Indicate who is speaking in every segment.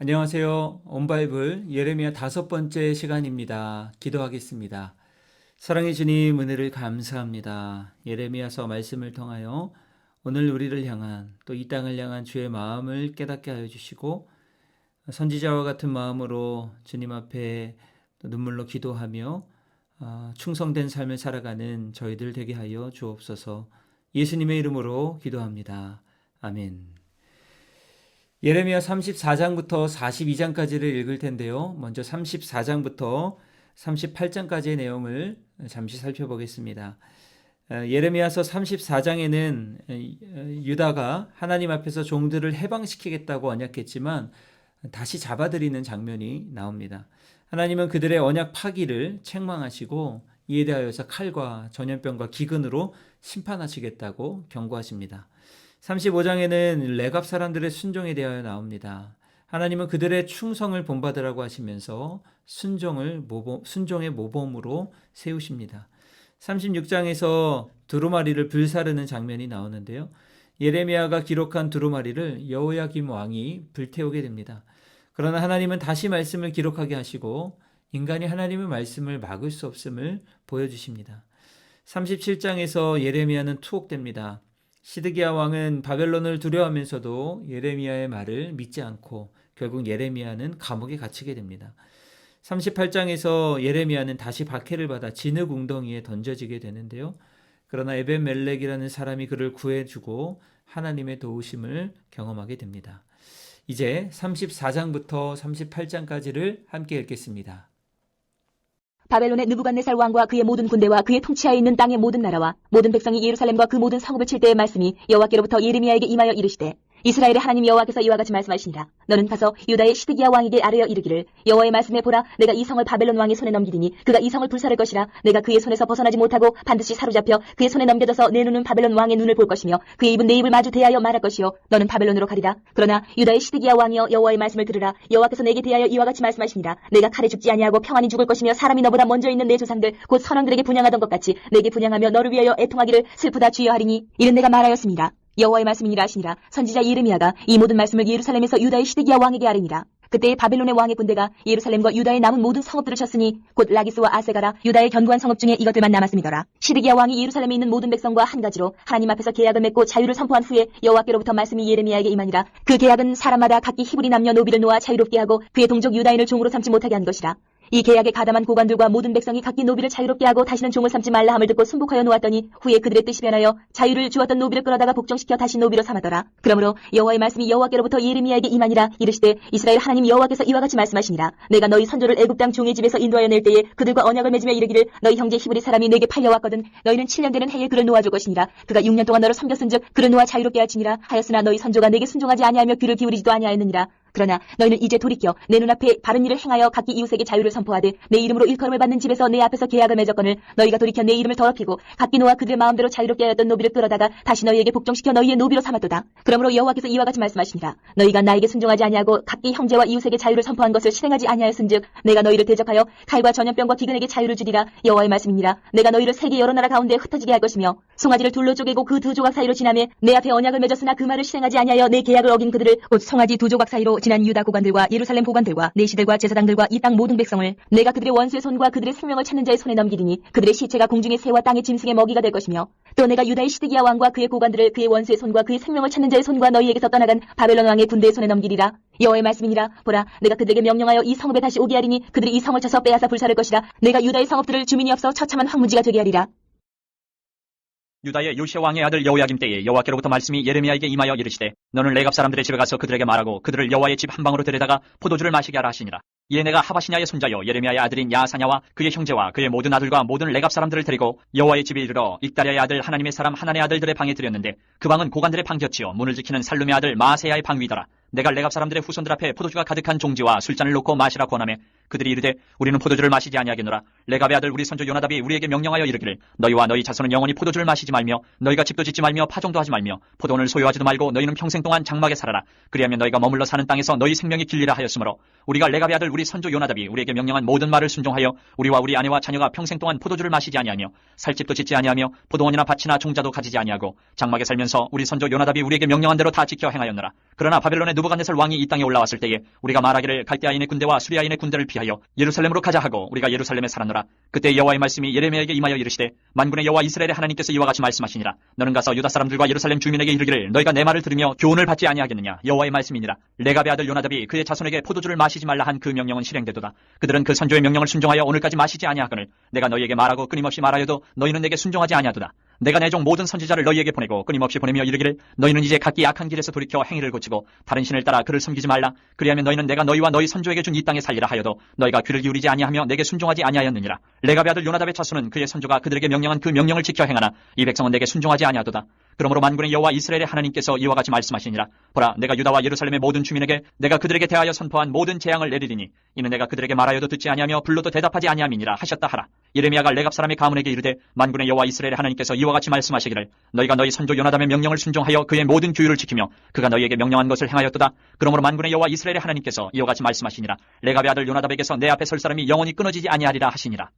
Speaker 1: 안녕하세요. 온바이블 예레미야 5번째 시간입니다. 기도하겠습니다. 사랑해 주님, 은혜를 감사합니다. 예레미야서 말씀을 통하여 오늘 우리를 향한, 또 이 땅을 향한 주의 마음을 깨닫게 하여 주시고, 선지자와 같은 마음으로 주님 앞에 눈물로 기도하며 충성된 삶을 살아가는 저희들 되게 하여 주옵소서. 예수님의 이름으로 기도합니다. 아멘. 예레미야 34장부터 42장까지를 읽을 텐데요. 먼저 34장부터 38장까지의 내용을 잠시 살펴보겠습니다. 예레미야서 34장에는 유다가 하나님 앞에서 종들을 해방시키겠다고 언약했지만 다시 잡아들이는 장면이 나옵니다. 하나님은 그들의 언약 파기를 책망하시고 이에 대하여서 칼과 전염병과 기근으로 심판하시겠다고 경고하십니다. 35장에는 레갑 사람들의 순종에 대하여 나옵니다. 하나님은 그들의 충성을 본받으라고 하시면서 순종의 모범으로 세우십니다. 36장에서 두루마리를 불사르는 장면이 나오는데요. 예레미야가 기록한 두루마리를 여호야김 왕이 불태우게 됩니다. 그러나 하나님은 다시 말씀을 기록하게 하시고 인간이 하나님의 말씀을 막을 수 없음을 보여주십니다. 37장에서 예레미야는 투옥됩니다. 시드기야 왕은 바벨론을 두려워하면서도 예레미야의 말을 믿지 않고 결국 예레미야는 감옥에 갇히게 됩니다. 38장에서 예레미야는 다시 박해를 받아 진흙 웅덩이에 던져지게 되는데요. 그러나 에벤멜렉이라는 사람이 그를 구해주고 하나님의 도우심을 경험하게 됩니다. 이제 34장부터 38장까지를 함께 읽겠습니다.
Speaker 2: 바벨론의 느부갓네살 왕과 그의 모든 군대와 그의 통치하에 있는 땅의 모든 나라와 모든 백성이 예루살렘과 그 모든 성읍을 칠 때의 말씀이 여호와께로부터 예레미야에게 임하여 이르시되, 이스라엘의 하나님 여호와께서 이와 같이 말씀하시니라. 너는 가서 유다의 시드기야 왕에게 아뢰어 이르기를, 여호와의 말씀에 보라, 내가 이 성을 바벨론 왕의 손에 넘기리니 그가 이 성을 불살할 것이라. 내가 그의 손에서 벗어나지 못하고 반드시 사로잡혀 그의 손에 넘겨져서 내 눈은 바벨론 왕의 눈을 볼 것이며 그의 입은 내 입을 마주 대하여 말할 것이요 너는 바벨론으로 가리라. 그러나 유다의 시드기야 왕이여, 여호와의 말씀을 들으라. 여호와께서 내게 대하여 이와 같이 말씀하시니라. 내가 칼에 죽지 아니하고 평안히 죽을 것이며 사람이 너보다 먼저 있는 내 조상들 곧 선왕들에게 분향하던 것 같이 내게 분향하며 너를 위하여 애통하기를 슬프다 주여 하리니 이는 내가 말하였습니다. 여호와의 말씀이니라 하시니라. 선지자 예레미야가 이 모든 말씀을 예루살렘에서 유다의 시드기야 왕에게 아뢰니라. 그때에 바벨론의 왕의 군대가 예루살렘과 유다의 남은 모든 성읍들을 쳤으니 곧 라기스와 아세가라 유다의 견고한 성읍 중에 이것들만 남았음이더라. 시드기야 왕이 예루살렘에 있는 모든 백성과 한 가지로 하나님 앞에서 계약을 맺고 자유를 선포한 후에 여호와께로부터 말씀이 예레미야에게 임하니라. 그 계약은 사람마다 각기 히브리 남녀 노비를 놓아 자유롭게 하고 그의 동족 유다인을 종으로 삼지 못하게 한 것이라. 이 계약에 가담한 고관들과 모든 백성이 각기 노비를 자유롭게 하고 다시는 종을 삼지 말라 함을 듣고 순복하여 놓았더니 후에 그들의 뜻이 변하여 자유를 주었던 노비를 끌어다가 복종시켜 다시 노비로 삼았더라. 그러므로 여호와의 말씀이 여호와께로부터 예레미야에게 임하니라. 이르시되, 이스라엘 하나님 여호와께서 이와 같이 말씀하시니라. 내가 너희 선조를 애굽 땅 종의 집에서 인도하여 낼 때에 그들과 언약을 맺으며 이르기를, 너희 형제 히브리 사람이 내게 팔려왔거든 너희는 7년 되는 해에 그를 놓아줄 것이니라. 그가 6년 동안 너를 섬겼은즉 그를 놓아 자유롭게 할지니라 하였으나 너희 선조가 내게 순종하지 아니하며 귀를 기울이지도 아니하였느니라. 그러나 너희는 이제 돌이켜 내 눈앞에 바른 일을 행하여 각기 이웃에게 자유를 선포하되 내 이름으로 일컬음을 받는 집에서 내 앞에서 계약을 맺었거늘 너희가 돌이켜 내 이름을 더럽히고 각기 놓아 그들의 마음대로 자유롭게 하였던 노비를 끌어다가 다시 너희에게 복종시켜 너희의 노비로 삼았도다. 그러므로 여호와께서 이와 같이 말씀하시니라. 너희가 나에게 순종하지 아니하고 각기 형제와 이웃에게 자유를 선포한 것을 실행하지 아니하였은즉 내가 너희를 대적하여 칼과 전염병과 기근에게 자유를 주리라. 여호와의 말씀이니라. 내가 너희를 세계 여러 나라 가운데 흩어지게 할 것이며 송아지를 둘로 쪼개고 그 두 조각 사이로 지나매 내 앞에 언약을 맺었으나 그 말을 실행하지 아니하여 내 계약을 어긴 그들을 곧 송아지 두 조각 사이로 지난 유다 고관들과 예루살렘 고관들과 내시들과 제사장들과 이 땅 모든 백성을 내가 그들의 원수의 손과 그들의 생명을 찾는 자의 손에 넘기리니 그들의 시체가 공중의 새와 땅의 짐승의 먹이가 될 것이며 또 내가 유다의 시드기야 왕과 그의 고관들을 그의 원수의 손과 그의 생명을 찾는 자의 손과 너희에게서 떠나간 바벨론 왕의 군대의 손에 넘기리라. 여호와의 말씀이니라. 보라, 내가 그들에게 명령하여 이 성읍에 다시 오게 하리니 그들이 이 성을 쳐서 빼앗아 불살할 것이라. 내가 유다의 성읍들을 주민이 없어 처참한 황무지가 되게 하리라.
Speaker 3: 유다의 요시야 왕의 아들 여호야김 때에 여호와께로부터 말씀이 예레미야에게 임하여 이르시되, 너는 레갑 사람들의 집에 가서 그들에게 말하고 그들을 여호와의 집 한 방으로 데려다가 포도주를 마시게 하라 하시니라. 이에 내가 하바시냐의 손자여 예레미야의 아들인 야사냐와 그의 형제와 그의 모든 아들과 모든 레갑 사람들을 데리고 여호와의 집에 이르러 익다랴의 아들 하나님의 사람 하나의 아들들의 방에 들였는데 그 방은 고관들의 방 곁이요 문을 지키는 살룸의 아들 마세야의 방 위더라. 내가 레갑 사람들의 후손들 앞에 포도주가 가득한 종지와 술잔을 놓고 마시라 권하매 그들이 이르되 우리는 포도주를 마시지 아니하겠노라. 레갑의 아들 우리 선조 요나답이 우리에게 명령하여 이르기를 너희와 너희 자손은 영원히 포도주를 마시지 말며 너희가 집도 짓지 말며 파종도 하지 말며 포도원을 소유하지도 말고 너희는 평생 동안 장막에 살아라. 그리하면 너희가 머물러 사는 땅에서 너희 생명이 길리라 하였으므로 우리가 레갑의 아들 우리 선조 요나답이 우리에게 명령한 모든 말을 순종하여 우리와 우리 아내와 자녀가 평생 동안 포도주를 마시지 아니하며 살 집도 짓지 아니하며 포도원이나 밭이나 종자도 가지지 아니하고 장막에 살면서 우리 선조 요나답이 우리에게 명령한 대로 다 지켜 행하였노라. 그러나 바벨론의 느부갓네살 왕이 이 땅에 올라왔을 때에 우리가 말하기를 갈대아인의 군대와 수리아인의 군대를 피하여 예루살렘으로 가자 하고 우리가 예루살렘에 살았노라. 그때 여호와의 말씀이 예레미야에게 임하여 이르시되 만군의 여호와 이스라엘의 하나님께서 이와 같이 말씀하시니라. 너는 가서 유다 사람들과 예루살렘 주민에게 이르기를 너희가 내 말을 들으며 교훈을 받지 아니하겠느냐. 여호와의 말씀이니라. 레갑의 아들 요나답이 그의 자손에게 포도주를 마시지 말라 한 그 명령은 실행되도다. 그들은 그 선조의 명령을 순종하여 오늘까지 마시지 아니하거늘 내가 너희에게 말하고 끊임없이 말하여도 너희는 내게 순종하지 아니하도다. 내가 내 종 모든 선지자를 너희에게 보내고 끊임없이 보내며 이르기를 너희는 이제 각기 악한 길에서 돌이켜 행위를 고치고 다른 신을 따라 그를 섬기지 말라. 그리하면 너희는 내가 너희와 너희 선조에게 준 이 땅에 살리라 하여도 너희가 귀를 기울이지 아니하며 내게 순종하지 아니하였느니라. 레갑의 아들 요나답의 자손은 그의 선조가 그들에게 명령한 그 명령을 지켜 행하나 이 백성은 내게 순종하지 아니하도다. 그러므로 만군의 여호와 이스라엘의 하나님께서 이와 같이 말씀하시니라. 보라, 내가 유다와 예루살렘의 모든 주민에게 내가 그들에게 대하여 선포한 모든 재앙을 내리리니 이는 내가 그들에게 말하여도 듣지 아니하며 불러도 대답하지 아니함이니라 하셨다 하라. 예레미야가 레갑 사람의 가문에게 이르되 만군의 여호와 이스라엘의 하나님께서 이와 같이 말씀하시기를 너희가 너희 선조 요나답의 명령을 순종하여 그의 모든 규율을 지키며 그가 너희에게 명령한 것을 행하였도다. 그러므로 만군의 여호와 이스라엘의 하나님께서 이와 같이 말씀하시니라. 레갑의 아들 요나답에게서 내 앞에 설 사람이 영원히 끊어지지 아니하리라 하시니라.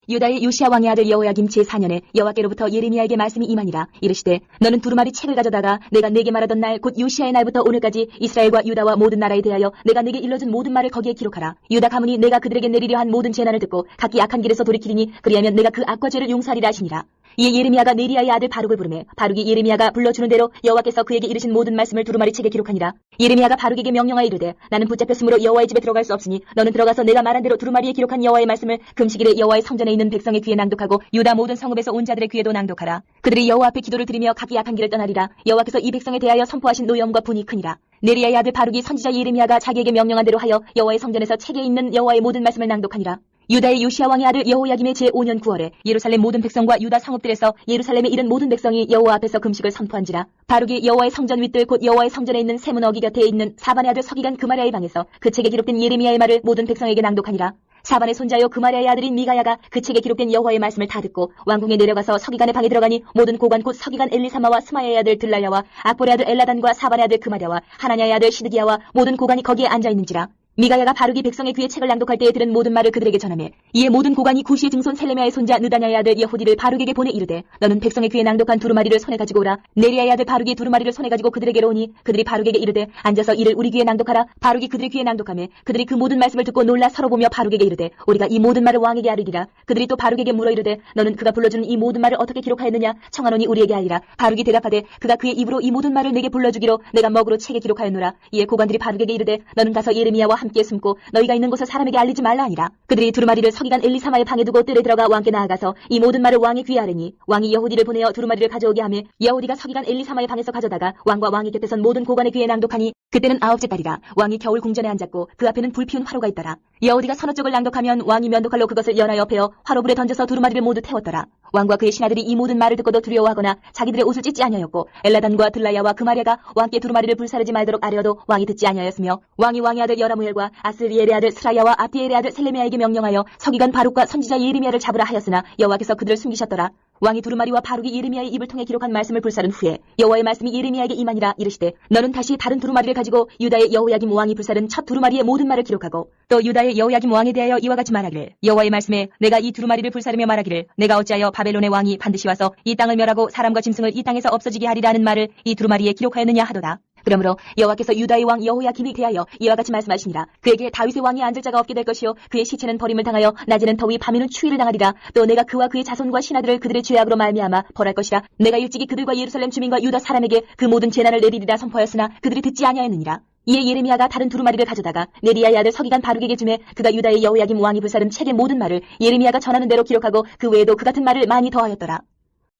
Speaker 2: 유다의 요시야 왕의 아들 여호야김 제4년에 여호와께로부터 예레미야에게 말씀이 임하니라. 이르시되 너는 두루마리 책을 가져다가 내가 네게 말하던 날 곧 요시야의 날부터 오늘까지 이스라엘과 유다와 모든 나라에 대하여 내가 네게 일러준 모든 말을 거기에 기록하라. 유다 가문이 내가 그들에게 내리려 한 모든 재난을 듣고 각기 악한 길에서 돌이키리니 그리하면 내가 그 악과 죄를 용서하리라 하시니라. 이에 예레미야가 네리야의 아들 바룩을 부르매 바룩이 예레미야가 불러주는 대로 여호와께서 그에게 이르신 모든 말씀을 두루마리 책에 기록하니라. 예레미야가 바룩에게 명령하여 이르되 나는 붙잡혔으므로 여호와의 집에 들어갈 수 없으니 너는 들어가서 내가 말한 대로 두루마리에 기록한 여호와의 말씀을 금식일에 여호와의 성전에 있는 백성의 귀에 낭독하고 유다 모든 성읍에서 온 자들의 귀에도 낭독하라. 그들이 여호와 앞에 기도를 드리며 각기 악한 길을 떠나리라. 여호와께서 이 백성에 대하여 선포하신 노염과 분이 크니라. 네리야의 아들 바룩이 선지자 예레미야가 자기에게 명령한 대로 하여 여호와의 성전에서 책에 있는 여호와의 모든 말씀을 낭독하니라. 유다의 요시야 왕의 아들 여호야김의 제5년 9월에 예루살렘 모든 백성과 유다 성읍들에서 예루살렘에 이른 모든 백성이 여호와 앞에서 금식을 선포한지라. 바룩이 여호와의 성전 윗뜰 곧 여호와의 성전에 있는 세문 어기 곁에 있는 사반의 아들 서기관 그마랴의 방에서 그 책에 기록된 예레미야의 말을 모든 백성에게 낭독하니라. 사반의 손자요 그마랴의 아들인 미가야가 그 책에 기록된 여호와의 말씀을 다 듣고 왕궁에 내려가서 서기관의 방에 들어가니 모든 고관 곧 서기관 엘리사마와 스마야의 아들 들라야와 악볼의 아들 엘라단과 사반의 아들 그마랴와 하나냐의 아들 시드기야와 모든 고관이 거기에 앉아있는지라. 미가야가 바룩이 백성의 귀에 책을 낭독할 때에 들은 모든 말을 그들에게 전하매 이에 모든 고관이 구시의 증손 셀레미야의 손자 느다냐의 아들 여후디를 바룩에게 보내 이르되 너는 백성의 귀에 낭독한 두루마리를 손에 가지고 오라. 네리야의 아들 바룩이 두루마리를 손에 가지고 그들에게로 오니 그들이 바룩에게 이르되 앉아서 이를 우리 귀에 낭독하라. 바룩이 그들의 귀에 낭독하매 그들이 그 모든 말씀을 듣고 놀라 서로 보며 바룩에게 이르되 우리가 이 모든 말을 왕에게 아뢰리라. 그들이 또 바룩에게 물어 이르되 너는 그가 불러주는 이 모든 말을 어떻게 기록하였느냐. 청하노니 우리에게 알리라. 바룩이 대답하되 그가 그의 입으로 이 모든 말을 내게 불러주기로 내가 먹으로 책에 기록하였노라. 이에 고관들이 바룩에게 이르되 너는 가서 예레미야와 함께 숨고 너희가 있는 곳을 사람에게 알리지 말라 하니라. 그들이 두루마리를 서기관 엘리사마의 방에 두고 뜰에 들어가 왕께 나아가서 이 모든 말을 왕의 귀에 아뢰니 왕이 여후디를 보내어 두루마리를 가져오게 하며 여후디가 서기관 엘리사마의 방에서 가져다가 왕과 왕의 곁에 선 모든 고관의 귀에 낭독하니 그때는 9째 달이라. 왕이 겨울 궁전에 앉았고 그 앞에는 불 피운 화로가 있더라. 여후디가 서너 쪽을 낭독하면 왕이 면도칼로 그것을 연하여 베어 화로불에 던져서 두루마리를 모두 태웠더라. 왕과 그의 신하들이 이 모든 말을 듣고도 두려워하거나 자기들의 옷을 찢지 아니하였고 엘라단과 들라야와 그마랴가 왕께 두루마리를 불사르지 말도록 아뢰어도 왕이 듣지 아니하였으며 왕이 왕의 아들 여라무엘과 아스리엘의 아들 스라야와 압디엘의 아들 셀레미야에게 명령하여 서기관 바룩과 선지자 예레미야를 잡으라 하였으나 여호와께서 그들을 숨기셨더라. 왕이 두루마리와 바룩이 예레미야의 입을 통해 기록한 말씀을 불사른 후에 여호와의 말씀이 예레미야에게 임하니라. 이르시되 너는 다시 다른 두루마리를 가지고 유다의 여호야김 왕이 불사른 첫 두루마리의 모든 말을 기록하고 또 유다의 여호야김 왕에 대하여 이와 같이 말하기를 여호와의 말씀에 내가 이 두루마리를 불사르며 말하기를 내가 어찌하여 바벨론의 왕이 반드시 와서 이 땅을 멸하고 사람과 짐승을 이 땅에서 없어지게 하리라는 말을 이 두루마리에 기록하였느냐 하도다. 그러므로 여호와께서 유다의 왕 여호야김에 대하여 이와 같이 말씀하시니라. 그에게 다윗의 왕이 앉을 자가 없게 될 것이요 그의 시체는 버림을 당하여 낮에는 더위 밤에는 추위를 당하리라. 또 내가 그와 그의 자손과 신하들을 그들의 죄악으로 말미암아 벌할 것이라. 내가 일찍이 그들과 예루살렘 주민과 유다 사람에게 그 모든 재난을 내리리라 선포하였으나 그들이 듣지 아니하였느니라. 이에 예레미야가 다른 두루마리를 가져다가 네리야의 아들 서기관 바룩에게 주매 그가 유다의 여호야김 왕이 불사른 책의 모든 말을 예레미야가 전하는 대로 기록하고 그 외에도 그 같은 말을 많이 더하였더라.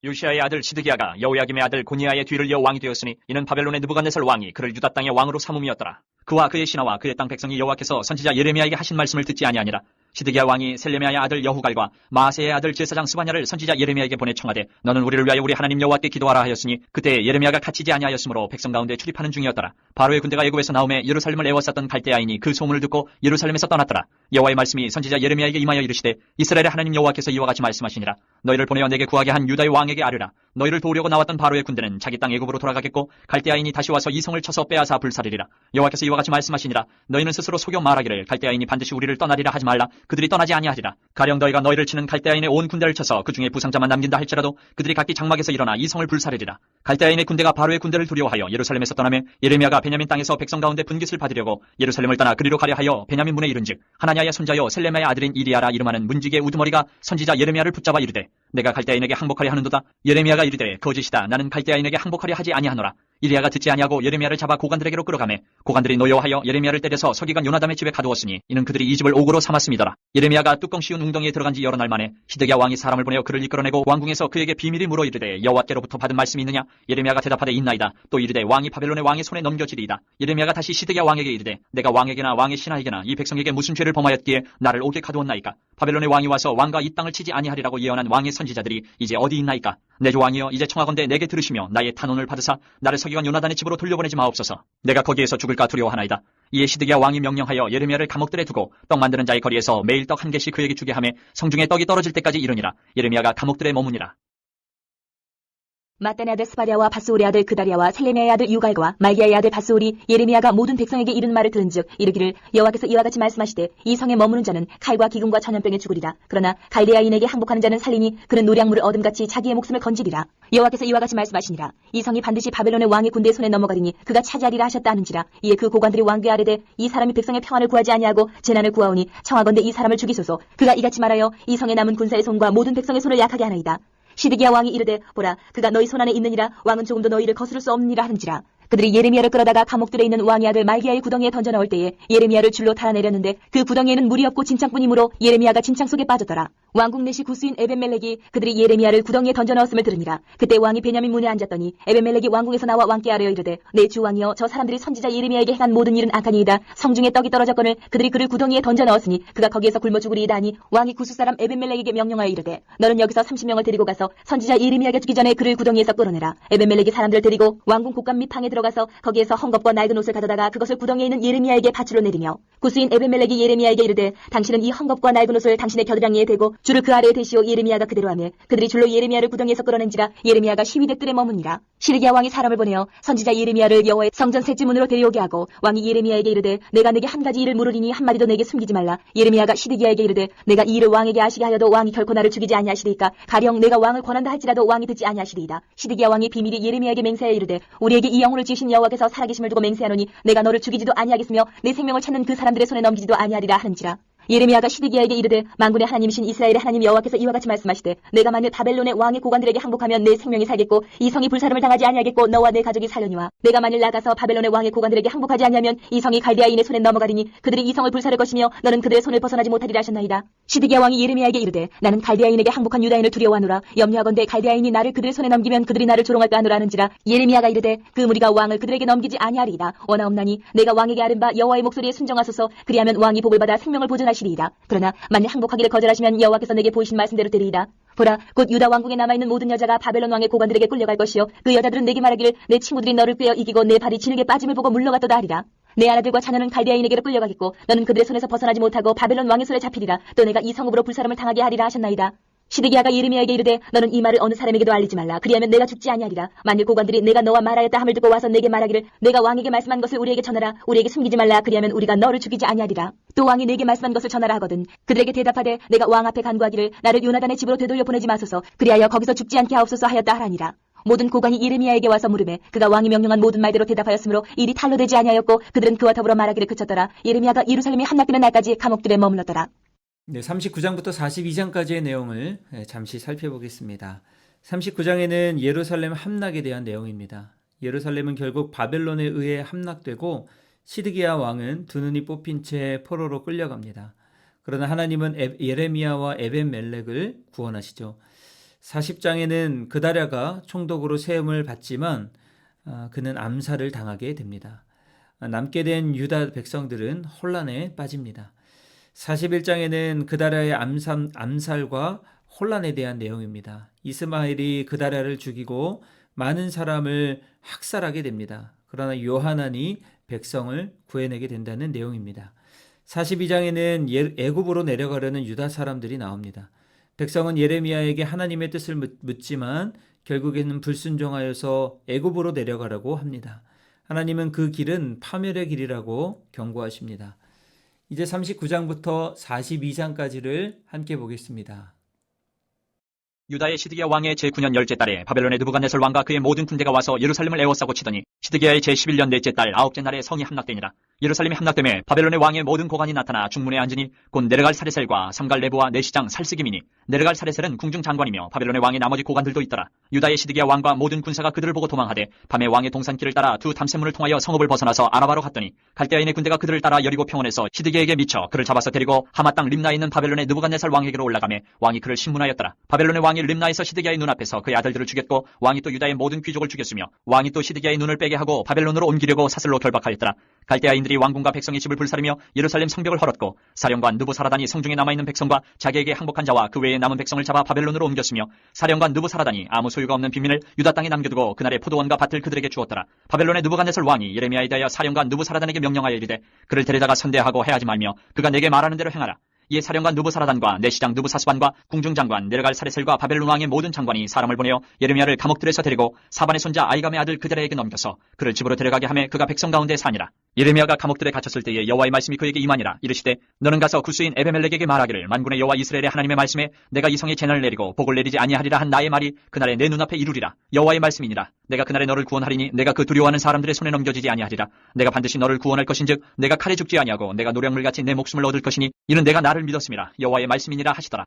Speaker 3: 요시야의 아들 시드기야가 여호야김의 아들 고니야의 뒤를 이어 왕이 되었으니 이는 바벨론의 느부갓네살 왕이 그를 유다 땅의 왕으로 삼음이었더라. 그와 그의 신하와 그의 땅 백성이 여호와께서 선지자 예레미야에게 하신 말씀을 듣지 아니하니라. 시드기야 왕이 셀레미야의 아들 여후갈과 마아세의 아들 제사장 스바냐를 선지자 예레미야에게 보내 청하되 너는 우리를 위하여 우리 하나님 여호와께 기도하라 하였으니 그때 예레미야가 갇히지 아니하였으므로 백성 가운데 출입하는 중이었더라. 바로의 군대가 애굽에서 나오매 예루살렘을 에워쌌던 갈대아인이 그 소문을 듣고 예루살렘에서 떠났더라. 여호와의 말씀이 선지자 예레미야에게 임하여 이르시되 이스라엘의 하나님 여호와께서 이와 같이 말씀하시니라. 너희를 보내어 내게 구하게 한 유다의 왕에게 아뢰라. 너희를 도우려고 나왔던 바로의 군대는 자기 땅 애굽으로 돌아가겠고 갈대아인이 다시 와서 이 성을 쳐서 빼앗아 불살이리라. 여호와께서 이와 같이 말씀하시니라. 너희는 스스로 속여 말하기를 갈대아인이 반드시 우리를 떠나리라 하지 말라. 그들이 떠나지 아니하리라. 가령 너희가 너희를 치는 갈대아인의 온 군대를 쳐서 그 중에 부상자만 남긴다 할지라도 그들이 각기 장막에서 일어나 이 성을 불살이리라. 갈대아인의 군대가 바로의 군대를 두려워하여 예루살렘에서 떠나며 예레미야가 베냐민 땅에서 백성 가운데 분깃을 받으려고 예루살렘을 떠나 그리로 가려 하여 베냐민 문에 이른즉 하나냐의 손자여 셀레마의 아들인 이리야라 이름하는 문지기의 우두머리가 선지자 예레미야를 붙잡아 이르되 내가 갈대아인에게 항복하려 하는도다. 예레미야가 이르되 거짓이다. 나는 갈대아인에게 항복하려 하지 아니하노라. 이리야가 듣지 아니하고 예레미야를 잡아 고관들에게로 끌어가매 고관들이 노여워하여 예레미야를 때려서 서기관 요나담의 집에 가두었으니 이는 그들이 이 집을 옥으로 삼았음이더라. 예레미야가 뚜껑 씌운 웅덩이에 들어간 지 여러 날 만에 시드기야 왕이 사람을 보내어 그를 이끌어내고 왕궁에서 그에게 비밀이 물어 이르되 여호와께로부터 받은 말씀이 있느냐. 예레미야가 대답하되 있나이다. 또 이르되 왕이 바벨론의 왕의 손에 넘겨지리이다. 예레미야가 다시 시드기야 왕에게 이르되 내가 왕에게나 왕의 신하에게나 이 백성에게 무슨 죄를 범하였기에 나를 옥에 가두었나이까. 바벨론의 왕이 와서 왕과 이 땅을 치지 아니하리라고 예언한 왕의 선지자들이 이제 어디 있나이까. 내 주 왕이여 이제 청하건대 내게 들으시며 나의 탄원을 받으사 나를 서기관 요나단의 집으로 돌려보내지 마옵소서. 내가 거기에서 죽을까 두려워하나이다. 이에 시드기야 왕이 명령하여 예레미야를 감옥들에 두고 떡 만드는 자의 거리에서 매일 떡 한 개씩 그에게 주게 하며 성중에 떡이 떨어질 때까지 이르니라. 예레미야가 감옥들에 머무니라.
Speaker 2: 마따네 아들 스바랴와 바스올의 아들 그다리아와 셀레미야의 아들 유갈과 말기야의 아들 바스올이 예레미야가 모든 백성에게 이른 말을 들은즉 이르기를 여호와께서 이와 같이 말씀하시되 이 성에 머무는 자는 칼과 기근과 전염병에 죽으리라. 그러나 갈대아인에게 항복하는 자는 살리니 그는 노량물을 얻음같이 자기의 목숨을 건지리라. 여호와께서 이와 같이 말씀하시니라. 이 성이 반드시 바벨론의 왕의 군대의 손에 넘어가리니 그가 차지하리라 하셨다 하는지라. 이에 그 고관들이 왕께 아뢰되 이 사람이 백성의 평안을 구하지 아니하고 재난을 구하오니 청하건대 이 사람을 죽이소서. 그가 이같이 말하여 이 성에 남은 군사의 손과 모든 백성의 손을 약하게 하나이다. 시드기야 왕이 이르되 보라 그가 너희 손안에 있느니라. 왕은 조금도 너희를 거스를 수 없느니라 하는지라. 그들이 예레미야를 끌어다가 감옥들에 있는 왕의 아들 말기야의 구덩이에 던져 넣을 때에 예레미야를 줄로 달아내렸는데 그 구덩이에는 물이 없고 진창뿐이므로 예레미야가 진창 속에 빠졌더라. 왕궁 내시 구스인 에벤멜렉이 그들이 예레미야를 구덩이에 던져 넣었음을 들으니라. 그때 왕이 베냐민 문에 앉았더니 에벤멜렉이 왕궁에서 나와 왕께 아뢰어 이르되 내 주 왕이여 저 사람들이 선지자 예레미야에게 행한 모든 일은 악하니이다. 성중에 떡이 떨어졌거늘 그들이 그를 구덩이에 던져 넣었으니 그가 거기에서 굶어 죽으리이다 하니 왕이 구스 사람 에벤멜렉에게 명령하여 이르되 너는 여기서 30명을 데리고 가서 선지자 예레미야가 죽기 전에 그를 구덩이에서 끌어내라. 에벤멜렉이 사람들을 데리고 왕궁 곡간 밑 방에 들어가서 거기에서 헝겊과 낡은 옷을 가져다가 그것을 구덩이에 있는 예레미야에게 밧줄로 내리며 구스인 에벤멜렉이 예레미야에게 이르되 당신은 이 헝겊과 낡은 옷을 당신의 겨드랑이에 대고 줄을 그 아래에 대시오. 예레미야가 그대로 하며 그들이 줄로 예레미야를 구덩이에서 끌어낸지라. 예레미야가 시위대들에 머무니라. 시드기야 왕이 사람을 보내어 선지자 예레미야를 여호와의 성전 셋째 문으로 데려오게 하고 왕이 예레미야에게 이르되 내가 내게 한 가지 일을 물으리니 한마디도 내게 숨기지 말라. 예레미야가 시드기야에게 이르되 내가 이 일을 왕에게 아시게 하여도 왕이 결코 나를 죽이지 아니하시리이까. 가령 내가 왕을 권한다 할지라도 왕이 듣지 아니하시리이다. 시드기야 왕이 비밀이 예레미야에게 맹세하여 이르되 우리에게 이 영혼을 지으신 여호와께서 살아계심을 두고 맹세하노니 내가 너를 죽이지도 아니하겠으며 내 생명을 찾는 그 사람들의 손에 넘기지도 아니하리라 하는지라. 예레미야가 시드기야에게 이르되 만군의 하나님이신 이스라엘의 하나님 여호와께서 이와 같이 말씀하시되 내가 만일 바벨론의 왕의 고관들에게 항복하면 내 생명이 살겠고 이 성이 불사름을 당하지 아니하겠고 너와 내 가족이 살려니와 내가 만일 나가서 바벨론의 왕의 고관들에게 항복하지 아니하면 이 성이 갈대아인의 손에 넘어가리니 그들이 이 성을 불사를 것이며 너는 그들의 손을 벗어나지 못하리라 하셨나이다. 시드기야 왕이 예레미야에게 이르되 나는 갈대아인에게 항복한 유다인을 두려워하노라. 염려하건대 갈대아인이 나를 그들의 손에 넘기면 그들이 나를 조롱할까 하노라 하는지라. 예레미야가 이르되 그 무리가 왕을 그들에게 넘기지 아니하리이다. 원하옵나니 내가 왕에게 아른 바 여호와의 목소리에 순종하소서. 그리하면 왕이 복을 받아 생명을 보존하시리이다. 그러나 만일 항복하기를 거절하시면 여호와께서 내게 보이신 말씀대로 되리이다. 보라 곧 유다 왕궁에 남아있는 모든 여자가 바벨론 왕의 고관들에게 끌려갈 것이요 그 여자들은 내게 말하기를 내 친구들이 너를 꿰어 이기고 내 발이 진흙에 빠짐을 보고 물러갔도다 하리라. 내 아내들과 자녀는 갈대아인에게로 끌려가겠고 너는 그들의 손에서 벗어나지 못하고 바벨론 왕의 손에 잡히리라. 또 내가 이 성읍으로 불사름을 당하게 하리라 하셨나이다. 시드기야가 예레미야에게 이르되 너는 이 말을 어느 사람에게도 알리지 말라. 그리하면 내가 죽지 아니하리라. 만일 고관들이 내가 너와 말하였다 함을 듣고 와서 내게 말하기를 내가 왕에게 말씀한 것을 우리에게 전하라. 우리에게 숨기지 말라. 그리하면 우리가 너를 죽이지 아니하리라. 또 왕이 내게 말씀한 것을 전하라 하거든 그들에게 대답하되 내가 왕 앞에 간구하기를 나를 요나단의 집으로 되돌려 보내지 마소서. 그리하여 거기서 죽지 않게 하옵소서 하였다 하라니라. 모든 고관이 예레미야에게 와서 물으매 그가 왕이 명령한 모든 말대로 대답하였으므로 일이 탈로 되지 아니하였고 그들은 그와 더불어 말하기를 그쳤더라. 예레미야가 예루살렘이 함락되는 날까지 감옥들에 머물렀더라.
Speaker 1: 네, 39장부터 42장까지의 내용을 잠시 살펴보겠습니다. 39장에는 예루살렘 함락에 대한 내용입니다. 예루살렘은 결국 바벨론에 의해 함락되고 시드기야 왕은 두 눈이 뽑힌 채 포로로 끌려갑니다. 그러나 하나님은 예레미야와 에벤멜렉을 구원하시죠. 40장에는 그다랴가 총독으로 세움을 받지만 그는 암살을 당하게 됩니다. 남게 된 유다 백성들은 혼란에 빠집니다. 41장에는 그다랴의 암살과 혼란에 대한 내용입니다. 이스마엘이 그다랴를 죽이고 많은 사람을 학살하게 됩니다. 그러나 요하난이 백성을 구해내게 된다는 내용입니다. 42장에는 애굽으로 내려가려는 유다 사람들이 나옵니다. 백성은 예레미야에게 하나님의 뜻을 묻지만 결국에는 불순종하여서 애굽으로 내려가라고 합니다. 하나님은 그 길은 파멸의 길이라고 경고하십니다. 이제 39장부터 42장까지를 함께 보겠습니다.
Speaker 3: 유다의 시드기야 왕의 제9년 열째 달에 바벨론의 느부갓네살 왕과 그의 모든 군대가 와서 예루살렘을 에워싸고 치더니 시드기야의 제11년 넷째 달 아홉째 날에 성이 함락되니라. 예루살렘이 함락됨에 바벨론의 왕의 모든 고관이 나타나 중문에 앉으니 곧 내르갈 사레셀과 삼갈 레브와 내시장 살스김이니 내르갈 사레셀은 궁중 장관이며 바벨론의 왕의 나머지 고관들도 있더라. 유다의 시드기야 왕과 모든 군사가 그들을 보고 도망하되 밤에 왕의 동산길을 따라 두 담샘문을 통하여 성읍을 벗어나서 아라바로 갔더니 갈대아인의 군대가 그들을 따라 여리고 평원에서 시드기야에게 미쳐 그를 잡아서 데리고 하마 땅 림나에 있는 바벨론의 느부갓네살 왕에게로 올라가매 왕이 그를 신문하였더라. 바벨론의 왕이 림나에서 시드기야의 눈앞에서 그의 아들들을 죽였고 왕이 또 유다의 모든 귀족을 죽였으며 왕이 또 시드기야의 눈을 빼게 하고 바벨론으로 옮기려고 사슬로 결박하였더라. 갈대아인들이 왕궁과 백성의 집을 불사르며 예루살렘 성벽을 헐었고 사령관 느부사라단이 성중에 남아있는 백성과 자기에게 항복한 자와 그 외에 남은 백성을 잡아 바벨론으로 옮겼으며 사령관 느부사라단이 아무 소유가 없는 빈민을 유다 땅에 남겨두고 그날의 포도원과 밭을 그들에게 주었더라. 바벨론의 느부갓네살 왕이 예레미야에 대하여 사령관 느부사라단에게 명령하여 이르되 그를 데려다가 선대하고 해하지 말며 그가 내게 말하는 대로 행하라. 이에 사령관 느부사라단과 내시장 느부사스반과 궁중장관 네르갈 사레셀과 바벨론 왕의 모든 장관이 사람을 보내어 예레미야를 감옥들에서 데리고 사반의 손자 아이감의 아들 그다랴에게 넘겨서 그를 집으로 데려가게 하매 그가 백성 가운데 사니라. 예레미야가 감옥들에 갇혔을 때에 여호와의 말씀이 그에게 임하니라. 이르시되 너는 가서 구스인 에베멜렉에게 말하기를 만군의 여호와 이스라엘의 하나님의 말씀에 내가 이 성에 재난을 내리고 복을 내리지 아니하리라 한 나의 말이 그날에 내 눈앞에 이루리라. 여호와의 말씀이니라. 내가 그날에 너를 구원하리니 내가 그 두려워하는 사람들의 손에 넘겨지지 아니하리라. 내가 반드시 너를 구원할 것인즉 내가 칼에 죽지 아니하고 내가 노량물같이 내 목숨을 얻을 것이니 이는 내가 나를 믿었음이라. 여호와의 말씀이니라 하시더라.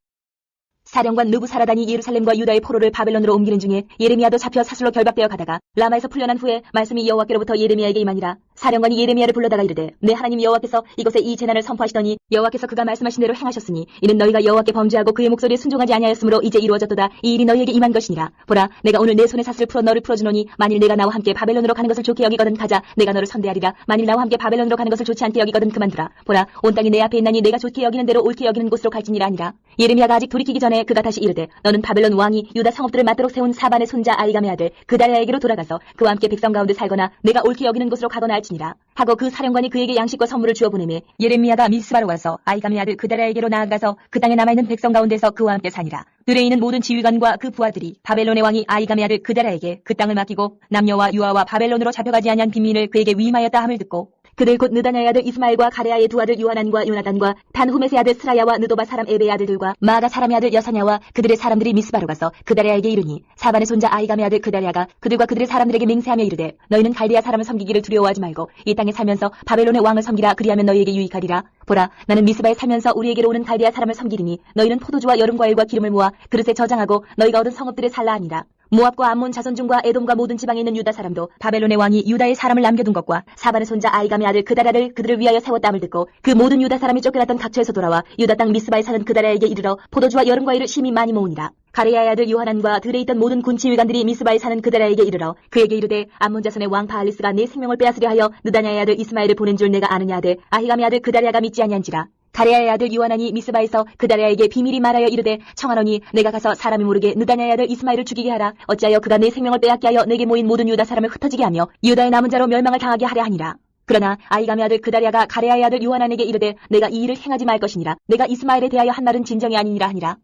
Speaker 2: 사령관 느부사라단이 예루살렘과 유다의 포로를 바벨론으로 옮기는 중에 예레미야도 잡혀 사슬로 결박되어 가다가 라마에서 풀려난 후에 말씀이 여호와께로부터 예레미야에게 임하니라. 사령관이 예레미야를 불러다가 이르되 내 하나님 여호와께서 이곳에 이 재난을 선포하시더니 여호와께서 그가 말씀하신 대로 행하셨으니 이는 너희가 여호와께 범죄하고 그의 목소리에 순종하지 아니하였으므로 이제 이루어졌도다. 이 일이 너희에게 임한 것이니라. 보라 내가 오늘 내 손에 사슬을 풀어 너를 풀어주노니 만일 내가 나와 함께 바벨론으로 가는 것을 좋게 여기거든 가자. 내가 너를 선대하리라. 만일 나와 함께 바벨론으로 가는 것을 좋지 않게 여기거든 그만두라. 보라 온 땅이 내 앞에 있나니 내가 좋게 여기는 대로 옳게 여기는 곳으로 갈지니라 하니라. 예레미야가 아직 돌이키기 전에 그가 다시 이르되 너는 바벨론 왕이 유다 성읍들을 맞도록 세운 사반의 손자 아이감의 아들 그다랴에게로 돌아가서 그와 함께 백성 가운데 살거나 내가 옳게 여기는 곳으로 가거나 할지니라 하고 그 사령관이 그에게 양식과 선물을 주어 보내매 예레미야가 미스바로 가서 아이감의 아들 그다랴에게로 나아가서 그 땅에 남아있는 백성 가운데서 그와 함께 사니라. 들에 있는 모든 지휘관과 그 부하들이 바벨론의 왕이 아이감의 아들 그다랴에게 그 땅을 맡기고 남녀와 유아와 바벨론으로 잡혀가지 아니한 빈민을 그에게 위임하였다 함을 듣고 그들 곧 느다냐의 아들 이스마엘과 가레아의 두 아들 요하난과 요나단과 단후메스의 아들 스라야와 느도바 사람 에베의 아들들과 마가 사람의 아들 여사냐와 그들의 사람들이 미스바로 가서 그다랴에게 이르니 사반의 손자 아이감의 아들 그다랴가 그들과 그들의 사람들에게 맹세하며 이르되 너희는 갈대아 사람을 섬기기를 두려워하지 말고 이 땅에 살면서 바벨론의 왕을 섬기라. 그리하면 너희에게 유익하리라. 보라 나는 미스바에 살면서 우리에게로 오는 갈대아 사람을 섬기리니 너희는 포도주와 여름 과일과 기름을 모아 그릇에 저장하고 너희가 얻은 성읍들에 살라 하니라. 모압과 암몬 자손중과 에돔과 모든 지방에 있는 유다 사람도 바벨론의 왕이 유다의 사람을 남겨둔 것과 사반의 손자 아이감의 아들 그다랴를 그들을 위하여 세웠다함을 듣고 그 모든 유다 사람이 쫓겨났던 각처에서 돌아와 유다 땅 미스바에 사는 그다랴에게 이르러 포도주와 여름 과일을 심히 많이 모으니라. 가레야의 아들 요하난과 들에 있던 모든 군 지휘관들이 미스바에 사는 그다랴에게 이르러 그에게 이르되 암몬 자손의 왕 바알리스가 내 생명을 빼앗으려 하여 느다냐의 아들 이스마엘을 보낸 줄 내가 아느냐 하되 아히감의 아들 그다랴가 믿지 아니한지라. 가레야의 아들 요하난이 미스바에서 그다랴에게 비밀이 말하여 이르되 청하노니 내가 가서 사람이 모르게 느다냐의 아들 이스마엘을 죽이게 하라. 어찌하여 그가 내 생명을 빼앗게 하여 내게 모인 모든 유다 사람을 흩어지게 하며 유다의 남은 자로 멸망을 당하게 하려 하니라. 그러나 아이감의 아들 그다랴가 가레야의 아들 요하난에게 이르되 내가 이 일을 행하지 말 것이니라. 내가 이스마엘에 대하여 한 말은 진정이 아니니라 하니라.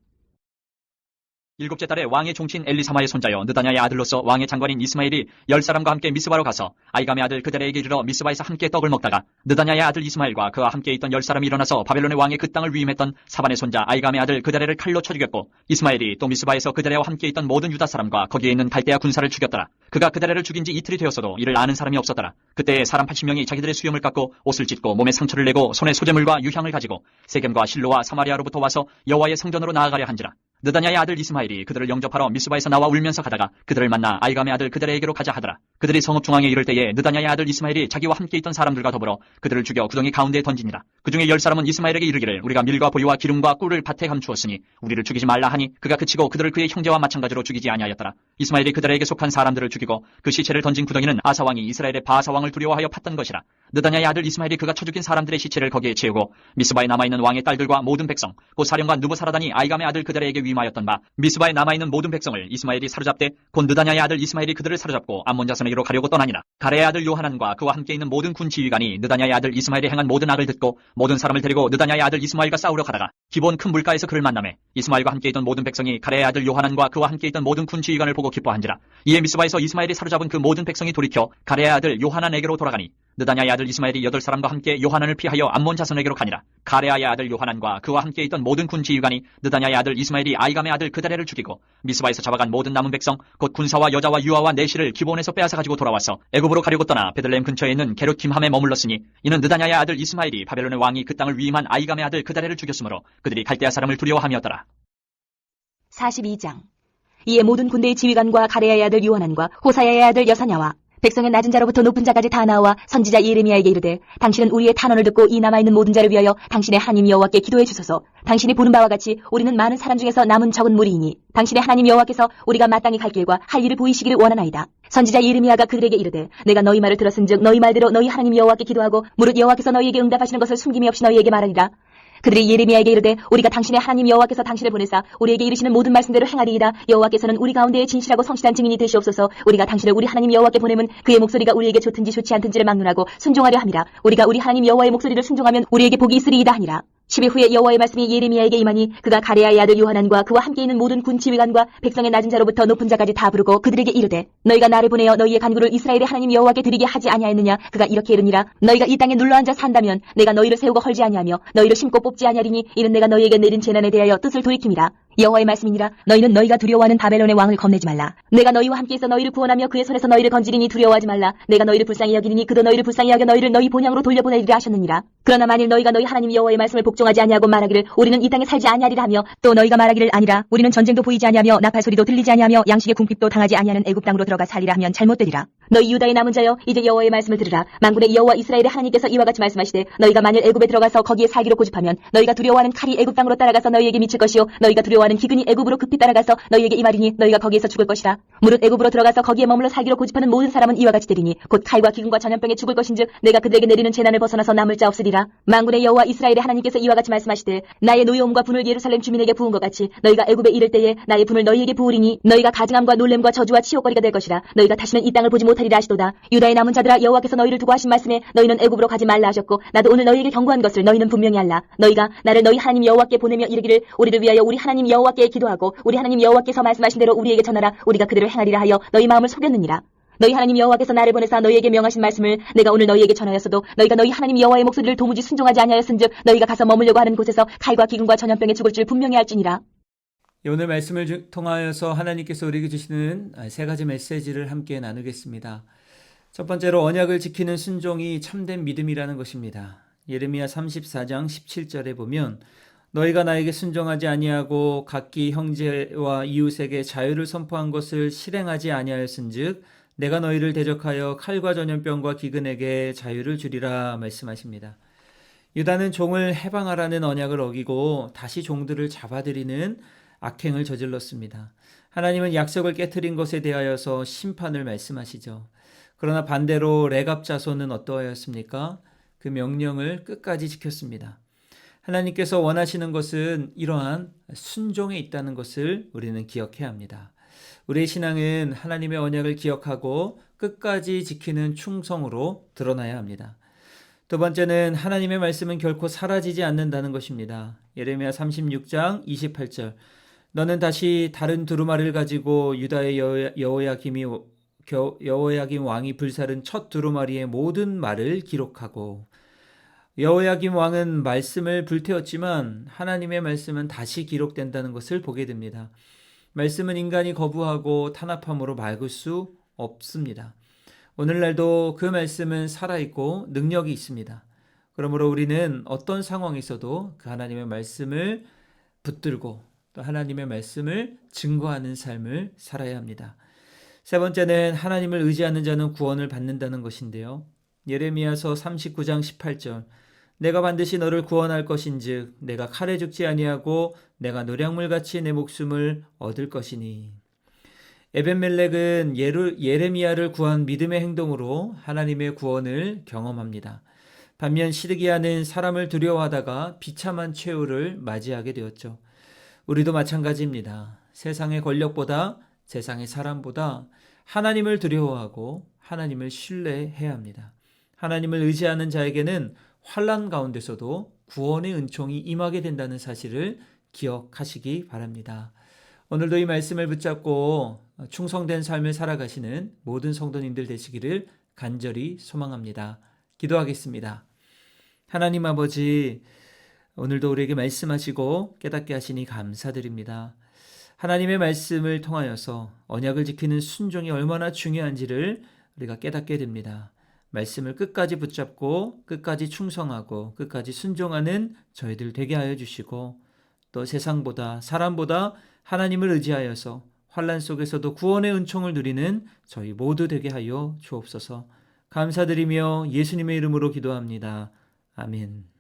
Speaker 3: 일곱째 달에 왕의 종친 엘리사마의 손자여 느다냐의 아들로서 왕의 장관인 이스마엘이 10사람과 함께 미스바로 가서 아이감의 아들 그다랴에게 이르러 미스바에서 함께 떡을 먹다가 느다냐의 아들 이스마엘과 그와 함께 있던 10사람이 일어나서 바벨론의 왕의 그 땅을 위임했던 사반의 손자 아이감의 아들 그다랴를 칼로 쳐 죽였고 이스마엘이 또 미스바에서 그다랴와 함께 있던 모든 유다 사람과 거기에 있는 갈대아 군사를 죽였더라. 그가 그다랴를 죽인 지 이틀이 되었어도 이를 아는 사람이 없었더라. 그때 사람 80명이 자기들의 수염을 깎고 옷을 찢고 몸에 상처를 내고 손에 소재물과 유향을 가지고 세겜과 실로와 사마리아로부터 와서 여호와의 성전으로 나아가려 한지라. 느다냐의 아들 이스마엘이 그들을 영접하러 미스바에서 나와 울면서 가다가 그들을 만나 아이감의 아들 그들에게로 가자 하더라. 그들이 성읍 중앙에 이를 때에 느다냐의 아들 이스마엘이 자기와 함께 있던 사람들과 더불어 그들을 죽여 구덩이 가운데에 던지니라. 그 중에 10사람은 이스마엘에게 이르기를 우리가 밀과 보리와 기름과 꿀을 밭에 감추었으니 우리를 죽이지 말라 하니 그가 그치고 그들을 그의 형제와 마찬가지로 죽이지 아니하였더라. 이스마엘이 그들에게 속한 사람들을 죽이고 그 시체를 던진 구덩이는 아사 왕이 이스라엘의 바아사 왕을 두려워하여 팠던 것이라. 느다냐의 아들 이스마엘이 그가 쳐 죽인 사람들의 시체를 거기에 채우고 미스바에 남아있는 왕의 딸들과 모든 백성 곧 사령관 누부사라단이 아이감의 아들 그들에게 위임하였던 바 미스바에 남아있는 모든 백성을 이스마엘이 사로잡되 곧 느다냐의 아들 이스마엘이 그들을 사로잡고 암몬 자손에게로 가려고 떠나니라. 가레의 아들 요하난과 그와 함께 있는 모든 군 지휘관이 느다냐의 아들 이스마엘이 행한 모든 악을 듣고 모든 사람을 데리고 느다냐의 아들 이스마엘과 싸우러 가다가 기본 큰 물가에서 그를 만나매 이스마엘과 함께 있던 모든 백성이 가레의 아들 요하난과 그와 함께 있던 모든 군 지휘관을 보고 기뻐한지라. 이에 미스바에서 이스마엘이 사로잡은 그 모든 백성이 돌이켜 가레의 아들 요하난에게로 돌아가니 느다냐의 아들 이스마엘이 8사람과 함께 요하난을 피하여 암몬 자손에게로 가니라. 가레아의 아들 요하난과 그와 함께 있던 모든 군 지휘관이 느다냐의 아들 이스마엘이 아이감의 아들 그다레를 죽이고 미스바에서 잡아간 모든 남은 백성 곧 군사와 여자와 유아와 내시를 기본에서 빼앗아 가지고 돌아와서 애굽으로 가려고 떠나 베들레헴 근처에 있는 게룻김함에 머물렀으니 이는 느다냐의 아들 이스마엘이 바벨론의 왕이 그 땅을 위임한 아이감의 아들 그다레를 죽였으므로 그들이 갈대아 사람을 두려워함이었더라.
Speaker 2: 42장. 이에 모든 군대의 지휘관과 가레아의 아들 요하난과 호사야의 아들 여사냐와 백성의 낮은 자로부터 높은 자까지 다 나와 선지자 예레미야에게 이르되 당신은 우리의 탄원을 듣고 이 남아있는 모든 자를 위하여 당신의 하나님 여호와께 기도해 주소서. 당신이 보는 바와 같이 우리는 많은 사람 중에서 남은 적은 무리이니 당신의 하나님 여호와께서 우리가 마땅히 갈 길과 할 일을 보이시기를 원하나이다. 선지자 예레미야가 그들에게 이르되 내가 너희 말을 들었은즉 너희 말대로 너희 하나님 여호와께 기도하고 무릇 여호와께서 너희에게 응답하시는 것을 숨김이 없이 너희에게 말하리라. 그들이 예레미야에게 이르되 우리가 당신의 하나님 여호와께서 당신을 보내사 우리에게 이르시는 모든 말씀대로 행하리이다. 여호와께서는 우리 가운데에 진실하고 성실한 증인이 되시옵소서. 우리가 당신을 우리 하나님 여호와께 보내면 그의 목소리가 우리에게 좋든지 좋지 않든지를 막론하고 순종하려 함이라. 우리가 우리 하나님 여호와의 목소리를 순종하면 우리에게 복이 있으리이다 하니라. 10일 후에 여호와의 말씀이 예레미야에게 임하니 그가 가레아의 아들 요하난과 그와 함께 있는 모든 군 지휘관과 백성의 낮은 자로부터 높은 자까지 다 부르고 그들에게 이르되 너희가 나를 보내어 너희의 간구를 이스라엘의 하나님 여호와께 드리게 하지 아니하였느냐. 그가 이렇게 이르니라. 너희가 이 땅에 눌러앉아 산다면 내가 너희를 세우고 헐지 아니하며 너희를 심고 뽑지 아니하리니 이는 내가 너희에게 내린 재난에 대하여 뜻을 돌이킴이라. 여호와의 말씀이니라. 너희는 너희가 두려워하는 바벨론의 왕을 겁내지 말라. 내가 너희와 함께 있어 너희를 구원하며 그의 손에서 너희를 건지리니 두려워하지 말라. 내가 너희를 불쌍히 여기리니 그도 너희를 불쌍히 여겨 너희를 너희 본향으로 돌려보내리라 하셨느니라. 그러나 만일 너희가 너희 하나님 여호와의 말씀을 복종하지 아니하고 말하기를 우리는 이 땅에 살지 아니하리라 하며 또 너희가 말하기를 아니라 우리는 전쟁도 보이지 아니하며 나팔 소리도 들리지 아니하며 양식의 궁핍도 당하지 아니하는 애굽 땅으로 들어가 살리라 하면 잘못되리라. 너희 유다의 남은 자여 이제 여호와의 말씀을 들으라. 만군의 여호와 이스라엘의 하나님께서 이와 같이 말씀하시되 너희가 만일 애굽에 들어가서 거기에 살기로 고집하면 너희가 두려워하는 칼이 애굽 땅으로 따라가서 너희에게 미칠 것이요 너희가 두려워하는 기근이 애굽으로 급히 따라가서 너희에게 임하리니 너희가 거기에서 죽을 것이라. 무릇 애굽으로 들어가서 거기에 머물러 살기로 고집하는 모든 사람은 이와 같이 되리니 곧 칼과 기근과 전염병에 죽을 것인즉 내가 그들에게 내리는 재난을 벗어나서 남을 자 없으리라. 만군의 여호와 이스라엘의 하나님께서 이와 같이 말씀하시되 나의 노여움과 분을 예루살렘 주민에게 부은 것 같이 너희가 애굽에 이를 때에 나의 분을 너희에게 부으리니 너희가 가증함과 놀램과 저주와 치욕거리가 될 것이라. 너희가 다시는 이 땅을 보지 못하리라 하시도다. 유다의 남은 자들아 여호와께서 너희를 두고 하신 말씀에 너희는 애굽으로 가지 말라 하셨고 나도 오늘 너희에게 경고한 것을 너희는 분명히 알라. 너희가 나를 너희 하나님 여호와께 보내며 이르기를 우리를 위하여 우리 하나님 여호와께 기도하고 우리 하나님 여호와께서 말씀하신 대로 우리에게 전하라. 우리가 그대로 행하리라 하여 너희 마음을 속였느니라. 너희 하나님 여호와께서 나를 보내사 너희에게 명하신 말씀을 내가 오늘 너희에게 전하였어도 너희가 너희 하나님 여호와의 목소리를 도무지 순종하지 아니하였은즉 너희가 가서 머물려고 하는 곳에서 칼과 기근과 전염병에 죽을 줄 분명히 알지니라.
Speaker 1: 오늘 말씀을 통하여서 하나님께서 우리에게 주시는 세 가지 메시지를 함께 나누겠습니다. 첫 번째로 언약을 지키는 순종이 참된 믿음이라는 것입니다. 예레미야 34장 17절에 보면 너희가 나에게 순종하지 아니하고 각기 형제와 이웃에게 자유를 선포한 것을 실행하지 아니하였은즉 내가 너희를 대적하여 칼과 전염병과 기근에게 자유를 주리라 말씀하십니다. 유다는 종을 해방하라는 언약을 어기고 다시 종들을 잡아들이는 악행을 저질렀습니다. 하나님은 약속을 깨트린 것에 대하여서 심판을 말씀하시죠. 그러나 반대로 레갑 자손은 어떠하였습니까? 그 명령을 끝까지 지켰습니다. 하나님께서 원하시는 것은 이러한 순종에 있다는 것을 우리는 기억해야 합니다. 우리의 신앙은 하나님의 언약을 기억하고 끝까지 지키는 충성으로 드러나야 합니다. 두 번째는 하나님의 말씀은 결코 사라지지 않는다는 것입니다. 예레미야 36장 28절 너는 다시 다른 두루마리를 가지고 유다의 여호야김 왕이 불살은 첫 두루마리의 모든 말을 기록하고 여호야김 왕은 말씀을 불태웠지만 하나님의 말씀은 다시 기록된다는 것을 보게 됩니다. 말씀은 인간이 거부하고 탄압함으로 막을 수 없습니다. 오늘날도 그 말씀은 살아있고 능력이 있습니다. 그러므로 우리는 어떤 상황에서도 그 하나님의 말씀을 붙들고 또 하나님의 말씀을 증거하는 삶을 살아야 합니다. 세 번째는 하나님을 의지하는 자는 구원을 받는다는 것인데요. 예레미야서 39장 18절 내가 반드시 너를 구원할 것인즉 내가 칼에 죽지 아니하고 내가 노량물같이 내 목숨을 얻을 것이니. 에벤멜렉은 예레미야를 구한 믿음의 행동으로 하나님의 구원을 경험합니다. 반면 시드기야는 사람을 두려워하다가 비참한 최후를 맞이하게 되었죠. 우리도 마찬가지입니다. 세상의 권력보다 세상의 사람보다 하나님을 두려워하고 하나님을 신뢰해야 합니다. 하나님을 의지하는 자에게는 환난 가운데서도 구원의 은총이 임하게 된다는 사실을 기억하시기 바랍니다. 오늘도 이 말씀을 붙잡고 충성된 삶을 살아가시는 모든 성도님들 되시기를 간절히 소망합니다. 기도하겠습니다. 하나님 아버지, 오늘도 우리에게 말씀하시고 깨닫게 하시니 감사드립니다. 하나님의 말씀을 통하여서 언약을 지키는 순종이 얼마나 중요한지를 우리가 깨닫게 됩니다. 말씀을 끝까지 붙잡고 끝까지 충성하고 끝까지 순종하는 저희들 되게 하여 주시고 또 세상보다 사람보다 하나님을 의지하여서 환난 속에서도 구원의 은총을 누리는 저희 모두 되게 하여 주옵소서. 감사드리며 예수님의 이름으로 기도합니다. 아멘.